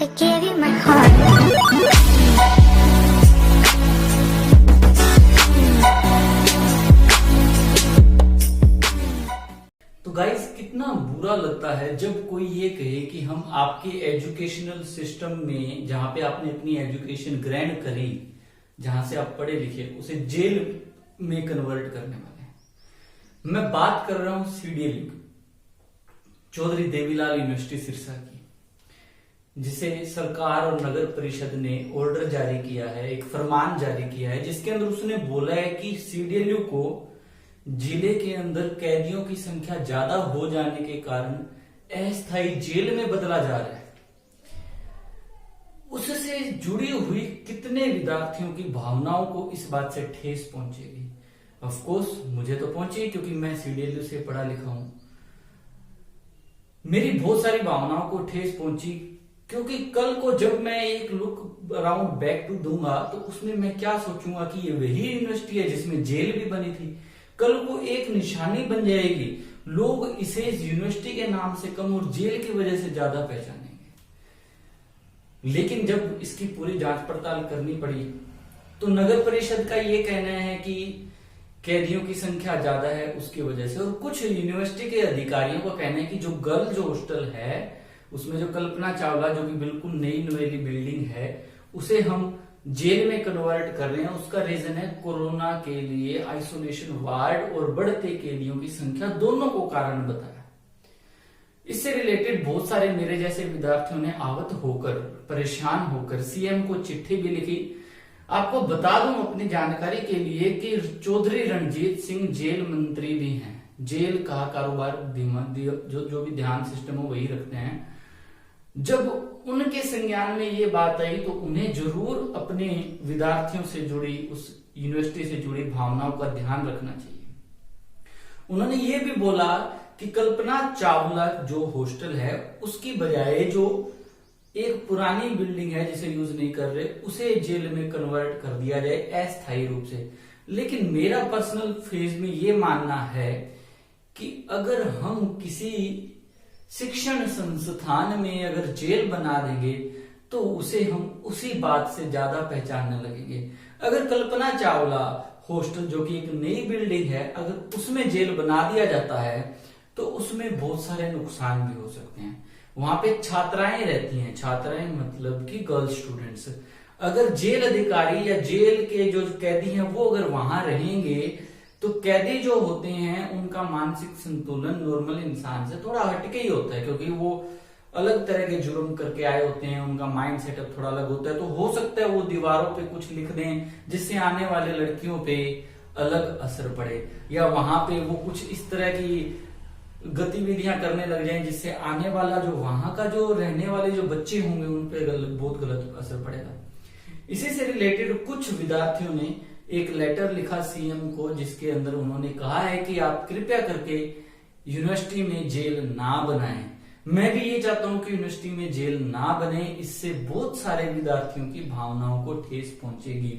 I gave you my heart. तो guys, कितना बुरा लगता है जब कोई ये कहे कि हम आपके एजुकेशनल सिस्टम में, जहां पे आपने अपनी एजुकेशन ग्रहण करी, जहां से आप पढ़े लिखे, उसे जेल में कन्वर्ट करने वाले हैं। मैं बात कर रहा हूं सीडीएलयू चौधरी देवीलाल यूनिवर्सिटी सिरसा की, जिसे सरकार और नगर परिषद ने ऑर्डर जारी किया है, एक फरमान जारी किया है, जिसके अंदर उसने बोला है कि सीडीएलयू को जिले के अंदर कैदियों की संख्या ज्यादा हो जाने के कारण अस्थायी जेल में बदला जा रहा है। उससे जुड़ी हुई कितने विद्यार्थियों की भावनाओं को इस बात से ठेस पहुंचेगी। ऑफ कोर्स मुझे तो पहुंची, क्योंकि मैं सीडीएलयू से पढ़ा लिखा हूं। मेरी बहुत सारी भावनाओं को ठेस पहुंची, क्योंकि कल को जब मैं एक लुक अराउंड बैक टू दूंगा तो उसमें मैं क्या सोचूंगा कि ये वही यूनिवर्सिटी है जिसमें जेल भी बनी थी। कल को एक निशानी बन जाएगी, लोग इसे यूनिवर्सिटी के नाम से कम और जेल की वजह से ज्यादा पहचानेंगे। लेकिन जब इसकी पूरी जांच पड़ताल करनी पड़ी तो नगर परिषद का ये कहना है कि कैदियों की संख्या ज्यादा है उसकी वजह से, और कुछ यूनिवर्सिटी के अधिकारियों का कहना है कि जो गर्ल्स हॉस्टल है उसमें जो कल्पना चावला, जो कि बिल्कुल नई नवेली बिल्डिंग है, उसे हम जेल में कन्वर्ट कर रहे हैं। उसका रीजन है कोरोना के लिए आइसोलेशन वार्ड और बढ़ते कैदियों की संख्या, दोनों को कारण बताया। इससे रिलेटेड बहुत सारे मेरे जैसे विद्यार्थियों ने आहत होकर, परेशान होकर सीएम को चिट्ठी भी लिखी। आपको बता दूं अपनी जानकारी के लिए कि चौधरी रणजीत सिंह जेल मंत्री भी हैं। जेल का कारोबार जो भी ध्यान सिस्टम हो वही रखते हैं। जब उनके संज्ञान में ये बात आई तो उन्हें जरूर अपने विद्यार्थियों से जुड़ी, उस यूनिवर्सिटी से जुड़ी भावनाओं का ध्यान रखना चाहिए। उन्होंने ये भी बोला कि कल्पना चावला जो हॉस्टल है उसकी बजाय जो एक पुरानी बिल्डिंग है जिसे यूज नहीं कर रहे, उसे जेल में कन्वर्ट कर दिया जाए अस्थायी रूप से। लेकिन मेरा पर्सनल फेज में ये मानना है कि अगर हम किसी शिक्षण संस्थान में अगर जेल बना देंगे तो उसे हम उसी बात से ज्यादा पहचानने लगेंगे। अगर कल्पना चावला हॉस्टल, जो कि एक नई बिल्डिंग है, अगर उसमें जेल बना दिया जाता है तो उसमें बहुत सारे नुकसान भी हो सकते हैं। वहां पे छात्राएं रहती हैं, छात्राएं मतलब कि गर्ल्स स्टूडेंट्स। अगर जेल अधिकारी या जेल के जो कैदी हैं वो अगर वहां रहेंगे तो कैदी जो होते हैं उनका मानसिक संतुलन नॉर्मल इंसान से थोड़ा हटके ही होता है, क्योंकि वो अलग तरह के जुर्म करके आए होते हैं, उनका माइंड सेटअप थोड़ा अलग होता है। तो हो सकता है वो दीवारों पे कुछ लिख दें जिससे आने वाले लड़कियों पे अलग असर पड़े, या वहां पे वो कुछ इस तरह की गतिविधियां करने लग जाएं जिससे आने वाला जो वहां का जो रहने वाले जो बच्चे होंगे उन पे बहुत गलत असर पड़ेगा। इसी से रिलेटेड कुछ विद्यार्थियों ने एक लेटर लिखा सीएम को, जिसके अंदर उन्होंने कहा है कि आप कृपया करके यूनिवर्सिटी में जेल ना बनाएं। मैं भी ये चाहता हूं कि यूनिवर्सिटी में जेल ना बने, इससे बहुत सारे विद्यार्थियों की भावनाओं को ठेस पहुंचेगी।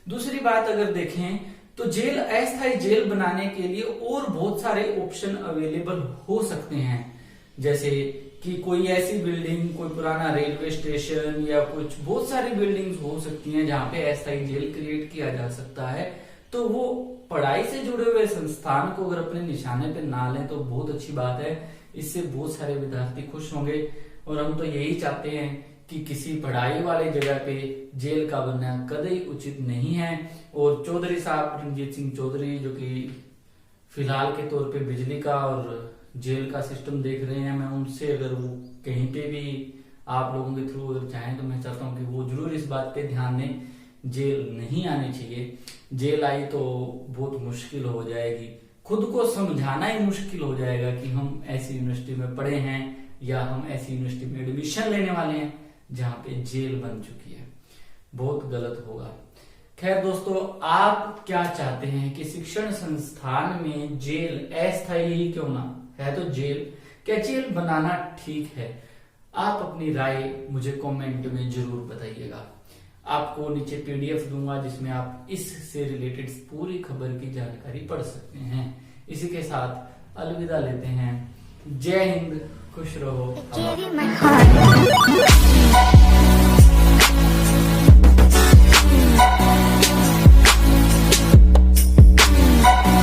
दूसरी बात अगर देखें तो जेल, अस्थायी जेल बनाने के लिए और बहुत सारे ऑप्शन अवेलेबल हो सकते हैं, जैसे कि कोई ऐसी बिल्डिंग, कोई पुराना रेलवे स्टेशन या कुछ बहुत सारी बिल्डिंग्स हो सकती हैं जहां पे अस्थायी जेल क्रिएट किया जा सकता है। तो वो पढ़ाई से जुड़े हुए संस्थान को अगर अपने निशाने पे ना लें तो बहुत अच्छी बात है। इससे बहुत सारे विद्यार्थी खुश होंगे, और हम तो यही चाहते हैं कि किसी पढ़ाई वाली जगह पे जेल का बनना कतई उचित नहीं है। और चौधरी साहब रणजीत सिंह चौधरी, जो कि फिलहाल के तौर पे बिजली का और जेल का सिस्टम देख रहे हैं, मैं उनसे अगर वो कहीं पे भी आप लोगों के थ्रू अगर चाहें तो मैं चाहता हूं कि वो जरूर इस बात पे ध्यान दें। जेल नहीं आनी चाहिए, जेल आई तो बहुत मुश्किल हो जाएगी, खुद को समझाना ही मुश्किल हो जाएगा कि हम ऐसी यूनिवर्सिटी में पढ़े हैं या हम ऐसी यूनिवर्सिटी में एडमिशन लेने वाले हैं जहां पे जेल बन चुकी है। बहुत गलत होगा। खैर दोस्तों, आप क्या चाहते हैं कि शिक्षण संस्थान में जेल अस्थायी ही क्यों ना है तो जेल, क्या जेल बनाना ठीक है? आप अपनी राय मुझे कमेंट में जरूर बताइएगा। आपको नीचे पीडीएफ दूंगा जिसमें आप इससे रिलेटेड पूरी खबर की जानकारी पढ़ सकते हैं। इसी के साथ अलविदा लेते हैं। जय हिंद, खुश रहो।